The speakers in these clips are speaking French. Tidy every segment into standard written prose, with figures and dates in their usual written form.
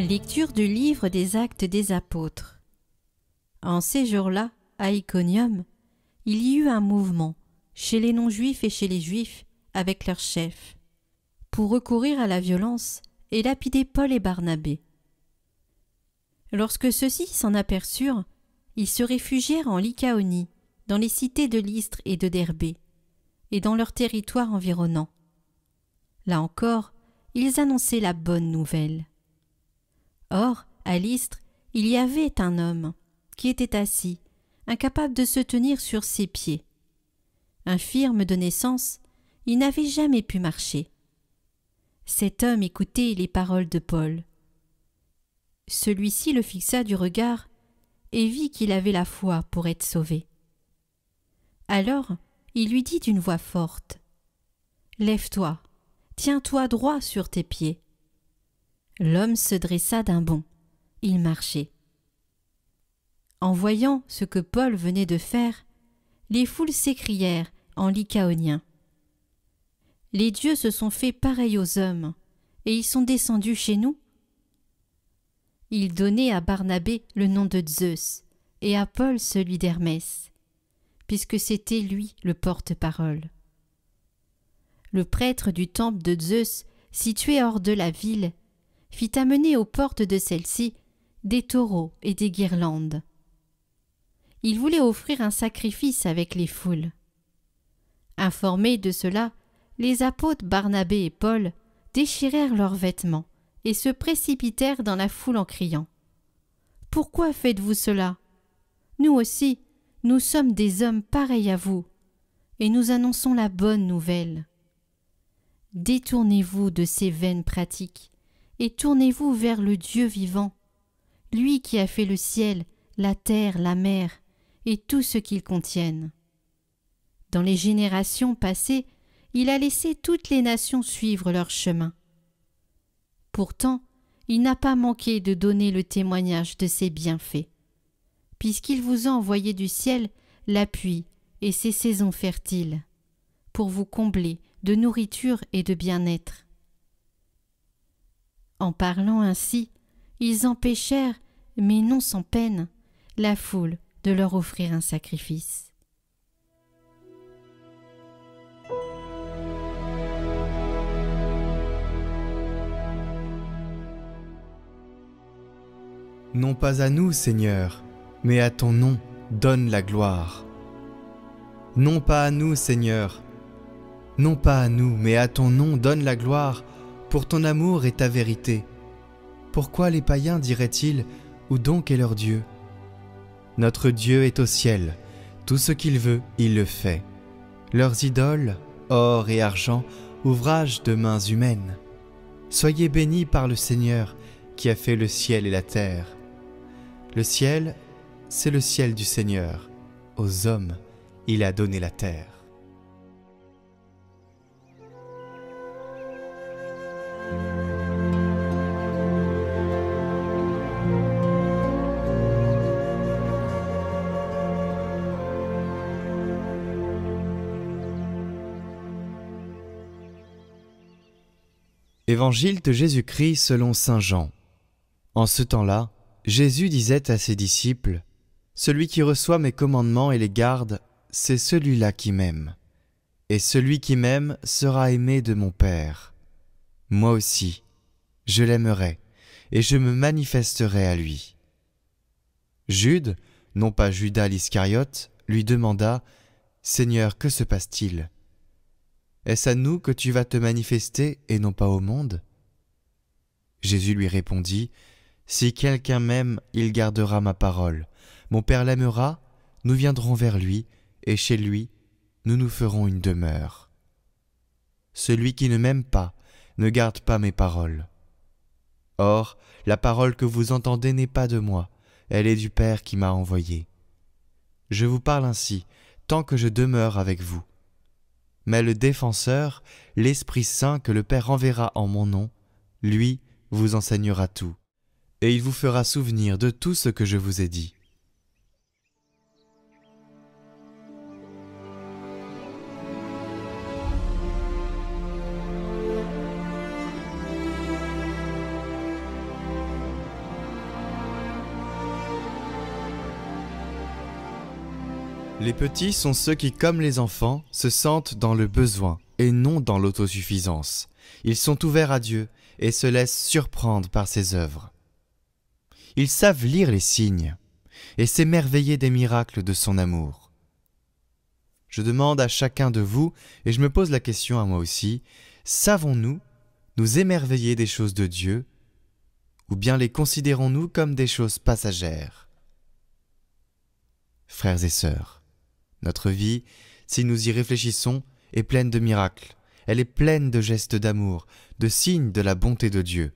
Lecture du livre des Actes des Apôtres. En ces jours-là, à Iconium, il y eut un mouvement, chez les non-juifs et chez les juifs, avec leurs chefs, pour recourir à la violence et lapider Paul et Barnabé. Lorsque ceux-ci s'en aperçurent, ils se réfugièrent en Lycaonie, dans les cités de Lystre et de Derbé, et dans leurs territoires environnants. Là encore, ils annonçaient la bonne nouvelle. Or, à Lystre, il y avait un homme qui était assis, incapable de se tenir sur ses pieds. Infirme de naissance, il n'avait jamais pu marcher. Cet homme écoutait les paroles de Paul. Celui-ci le fixa du regard et vit qu'il avait la foi pour être sauvé. Alors, il lui dit d'une voix forte : « Lève-toi, tiens-toi droit sur tes pieds. » L'homme se dressa d'un bond. Il marchait. En voyant ce que Paul venait de faire, les foules s'écrièrent en lycaonien : « Les dieux se sont faits pareils aux hommes, et ils sont descendus chez nous. » Ils donnaient à Barnabé le nom de Zeus et à Paul celui d'Hermès, puisque c'était lui le porte-parole. Le prêtre du temple de Zeus, situé hors de la ville, fit amener aux portes de celle-ci des taureaux et des guirlandes. Il voulait offrir un sacrifice avec les foules. Informés de cela, les apôtres Barnabé et Paul déchirèrent leurs vêtements et se précipitèrent dans la foule en criant : « Pourquoi faites-vous cela ? Nous aussi, nous sommes des hommes pareils à vous, et nous annonçons la bonne nouvelle. Détournez-vous de ces vaines pratiques et tournez-vous vers le Dieu vivant, lui qui a fait le ciel, la terre, la mer et tout ce qu'ils contiennent. Dans les générations passées, il a laissé toutes les nations suivre leur chemin. Pourtant, il n'a pas manqué de donner le témoignage de ses bienfaits, puisqu'il vous a envoyé du ciel la pluie et ses saisons fertiles, pour vous combler de nourriture et de bien-être. » En parlant ainsi, ils empêchèrent, mais non sans peine, la foule de leur offrir un sacrifice. Non pas à nous, Seigneur, mais à ton nom donne la gloire. Non pas à nous, Seigneur, non pas à nous, mais à ton nom donne la gloire, pour ton amour et ta vérité. Pourquoi les païens diraient-ils : où donc est leur Dieu ? Notre Dieu est au ciel, tout ce qu'il veut, il le fait. Leurs idoles, or et argent, ouvrage de mains humaines. Soyez bénis par le Seigneur, qui a fait le ciel et la terre. Le ciel, c'est le ciel du Seigneur. Aux hommes, il a donné la terre. Évangile de Jésus-Christ selon saint Jean. En ce temps-là, Jésus disait à ses disciples : « Celui qui reçoit mes commandements et les garde, c'est celui-là qui m'aime. Et celui qui m'aime sera aimé de mon Père. Moi aussi, je l'aimerai, et je me manifesterai à lui. » Jude, non pas Judas l'Iscariote, lui demanda : « Seigneur, que se passe-t-il ? Est-ce à nous que tu vas te manifester et non pas au monde ?» Jésus lui répondit : « Si quelqu'un m'aime, il gardera ma parole. Mon Père l'aimera, nous viendrons vers lui, et chez lui, nous nous ferons une demeure. Celui qui ne m'aime pas ne garde pas mes paroles. Or, la parole que vous entendez n'est pas de moi, elle est du Père qui m'a envoyé. Je vous parle ainsi, tant que je demeure avec vous. Mais le Défenseur, l'Esprit Saint que le Père enverra en mon nom, lui vous enseignera tout, et il vous fera souvenir de tout ce que je vous ai dit. » Les petits sont ceux qui, comme les enfants, se sentent dans le besoin et non dans l'autosuffisance. Ils sont ouverts à Dieu et se laissent surprendre par ses œuvres. Ils savent lire les signes et s'émerveiller des miracles de son amour. Je demande à chacun de vous, et je me pose la question à moi aussi, savons-nous nous émerveiller des choses de Dieu, ou bien les considérons-nous comme des choses passagères? Frères et sœurs, notre vie, si nous y réfléchissons, est pleine de miracles. Elle est pleine de gestes d'amour, de signes de la bonté de Dieu.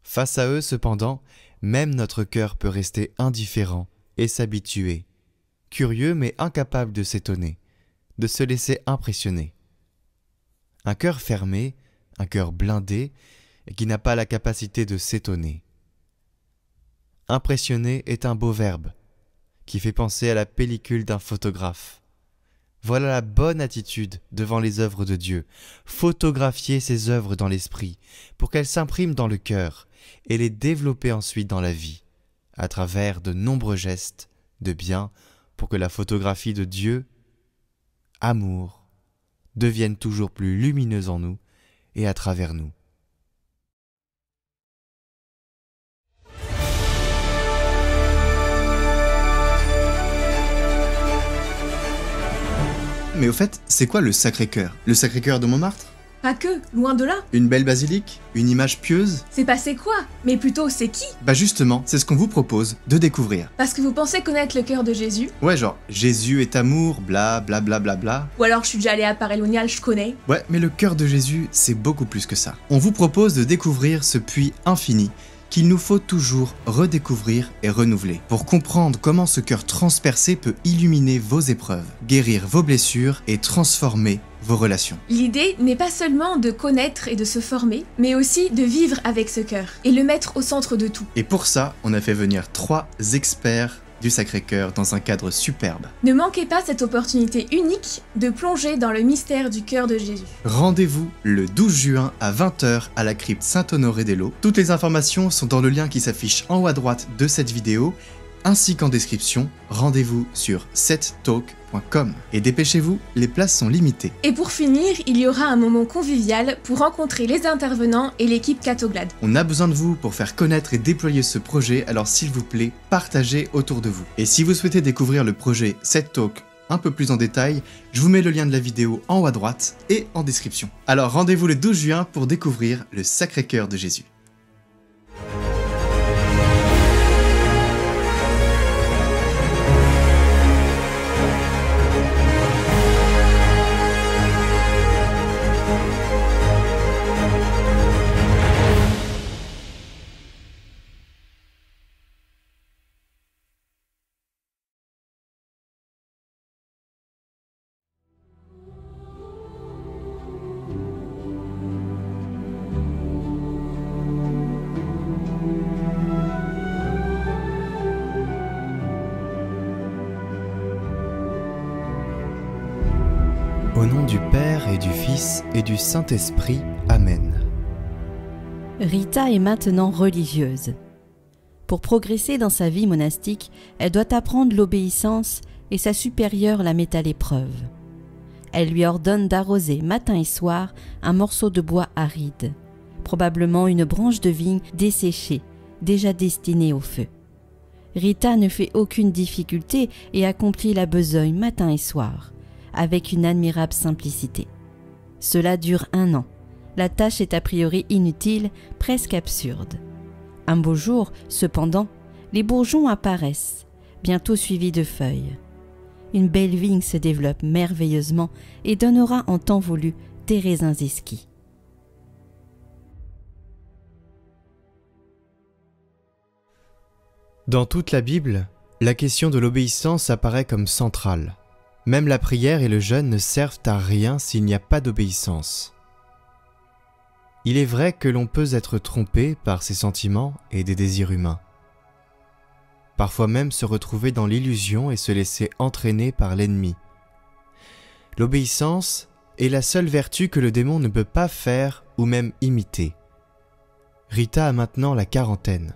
Face à eux, cependant, même notre cœur peut rester indifférent et s'habituer, curieux mais incapable de s'étonner, de se laisser impressionner. Un cœur fermé, un cœur blindé, et qui n'a pas la capacité de s'étonner. Impressionner est un beau verbe, qui fait penser à la pellicule d'un photographe. Voilà la bonne attitude devant les œuvres de Dieu, photographier ces œuvres dans l'esprit, pour qu'elles s'impriment dans le cœur, et les développer ensuite dans la vie, à travers de nombreux gestes de bien, pour que la photographie de Dieu, amour, devienne toujours plus lumineuse en nous et à travers nous. Mais au fait, c'est quoi le Sacré-Cœur? Le Sacré-Cœur de Montmartre? Pas que, loin de là. Une belle basilique? Une image pieuse? C'est passé quoi? Mais plutôt, c'est qui? Bah justement, c'est ce qu'on vous propose de découvrir. Parce que vous pensez connaître le cœur de Jésus? Ouais, genre, Jésus est amour, bla bla bla bla bla. Ou alors je suis déjà allée à Paray-Lonial, je connais. Ouais, mais le cœur de Jésus, c'est beaucoup plus que ça. On vous propose de découvrir ce puits infini qu'il nous faut toujours redécouvrir et renouveler, pour comprendre comment ce cœur transpercé peut illuminer vos épreuves, guérir vos blessures et transformer vos relations. L'idée n'est pas seulement de connaître et de se former, mais aussi de vivre avec ce cœur, et le mettre au centre de tout. Et pour ça, on a fait venir 3 experts du Sacré-Cœur dans un cadre superbe. Ne manquez pas cette opportunité unique de plonger dans le mystère du cœur de Jésus. Rendez-vous le 12 juin à 20h à la crypte Saint-Honoré-des-Laux. Toutes les informations sont dans le lien qui s'affiche en haut à droite de cette vidéo, ainsi qu'en description. Rendez-vous sur settalk.com. Et dépêchez-vous, les places sont limitées. Et pour finir, il y aura un moment convivial pour rencontrer les intervenants et l'équipe Catoglade. On a besoin de vous pour faire connaître et déployer ce projet, alors s'il vous plaît, partagez autour de vous. Et si vous souhaitez découvrir le projet settalk un peu plus en détail, je vous mets le lien de la vidéo en haut à droite et en description. Alors rendez-vous le 12 juin pour découvrir le Sacré-Cœur de Jésus. Au nom du Père et du Fils et du Saint-Esprit. Amen. Rita est maintenant religieuse. Pour progresser dans sa vie monastique, elle doit apprendre l'obéissance et sa supérieure la met à l'épreuve. Elle lui ordonne d'arroser matin et soir un morceau de bois aride, probablement une branche de vigne desséchée, déjà destinée au feu. Rita ne fait aucune difficulté et accomplit la besogne matin et soir, avec une admirable simplicité. Cela dure 1 an. La tâche est a priori inutile, presque absurde. Un beau jour, cependant, les bourgeons apparaissent, bientôt suivis de feuilles. Une belle vigne se développe merveilleusement et donnera en temps voulu des raisins exquis. Dans toute la Bible, la question de l'obéissance apparaît comme centrale. Même la prière et le jeûne ne servent à rien s'il n'y a pas d'obéissance. Il est vrai que l'on peut être trompé par ses sentiments et des désirs humains. Parfois même se retrouver dans l'illusion et se laisser entraîner par l'ennemi. L'obéissance est la seule vertu que le démon ne peut pas faire ou même imiter. Rita a maintenant la quarantaine.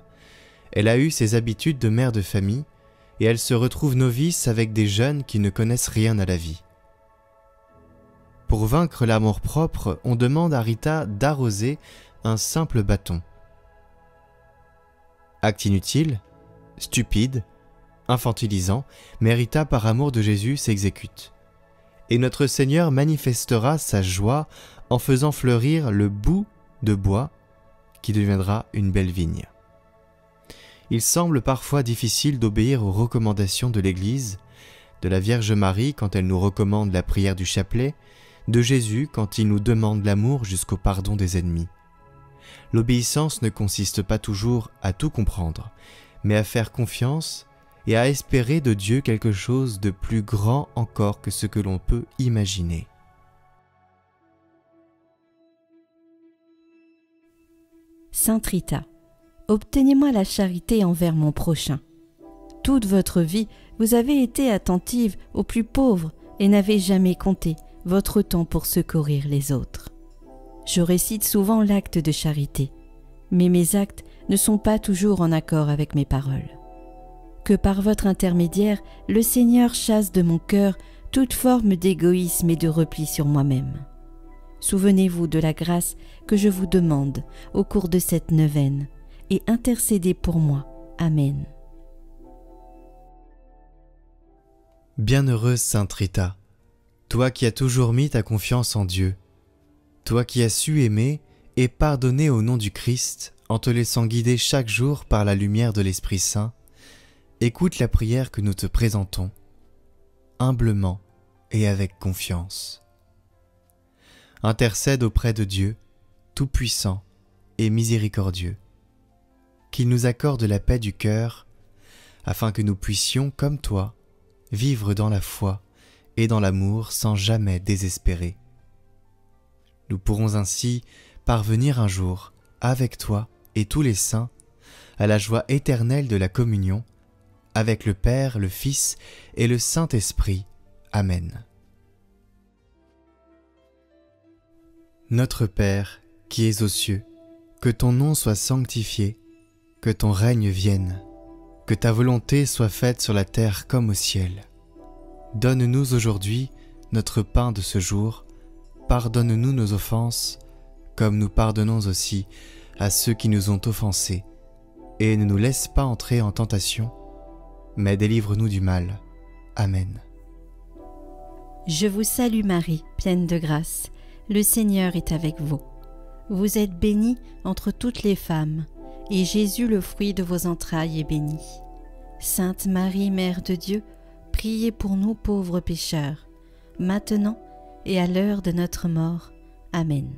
Elle a eu ses habitudes de mère de famille, et elle se retrouve novice avec des jeunes qui ne connaissent rien à la vie. Pour vaincre l'amour-propre, on demande à Rita d'arroser un simple bâton. Acte inutile, stupide, infantilisant, mais Rita, par amour de Jésus, s'exécute. Et notre Seigneur manifestera sa joie en faisant fleurir le bout de bois qui deviendra une belle vigne. Il semble parfois difficile d'obéir aux recommandations de l'Église, de la Vierge Marie quand elle nous recommande la prière du chapelet, de Jésus quand il nous demande l'amour jusqu'au pardon des ennemis. L'obéissance ne consiste pas toujours à tout comprendre, mais à faire confiance et à espérer de Dieu quelque chose de plus grand encore que ce que l'on peut imaginer. Sainte Rita, obtenez-moi la charité envers mon prochain. Toute votre vie, vous avez été attentive aux plus pauvres et n'avez jamais compté votre temps pour secourir les autres. Je récite souvent l'acte de charité, mais mes actes ne sont pas toujours en accord avec mes paroles. Que par votre intermédiaire, le Seigneur chasse de mon cœur toute forme d'égoïsme et de repli sur moi-même. Souvenez-vous de la grâce que je vous demande au cours de cette neuvaine et intercédez pour moi. Amen. Bienheureuse Sainte Rita, toi qui as toujours mis ta confiance en Dieu, toi qui as su aimer et pardonner au nom du Christ en te laissant guider chaque jour par la lumière de l'Esprit Saint, écoute la prière que nous te présentons, humblement et avec confiance. Intercède auprès de Dieu, Tout-Puissant et Miséricordieux, qu'il nous accorde la paix du cœur, afin que nous puissions, comme toi, vivre dans la foi et dans l'amour sans jamais désespérer. Nous pourrons ainsi parvenir un jour, avec toi et tous les saints, à la joie éternelle de la communion, avec le Père, le Fils et le Saint-Esprit. Amen. Notre Père, qui es aux cieux, que ton nom soit sanctifié, que ton règne vienne, que ta volonté soit faite sur la terre comme au ciel. Donne-nous aujourd'hui notre pain de ce jour, pardonne-nous nos offenses, comme nous pardonnons aussi à ceux qui nous ont offensés, et ne nous laisse pas entrer en tentation, mais délivre-nous du mal. Amen. Je vous salue Marie, pleine de grâce. Le Seigneur est avec vous. Vous êtes bénie entre toutes les femmes, et Jésus, le fruit de vos entrailles, est béni. Sainte Marie, Mère de Dieu, priez pour nous pauvres pécheurs, maintenant et à l'heure de notre mort. Amen.